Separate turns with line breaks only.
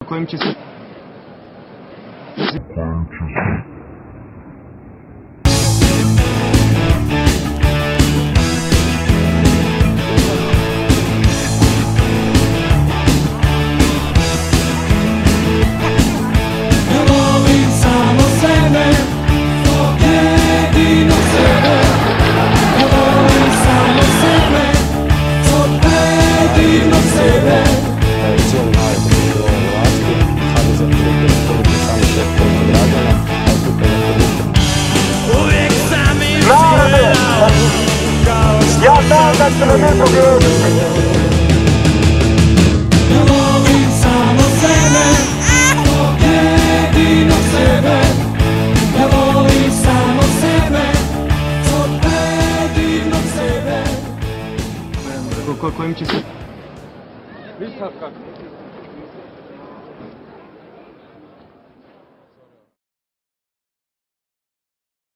kojim će se...
Ja znam da će me neko gledati.
Ne volim samo sebe, svog jedinog sebe. Ne volim samo sebe, svog jedinog sebe.
Kojim će se...
Viš sad kako?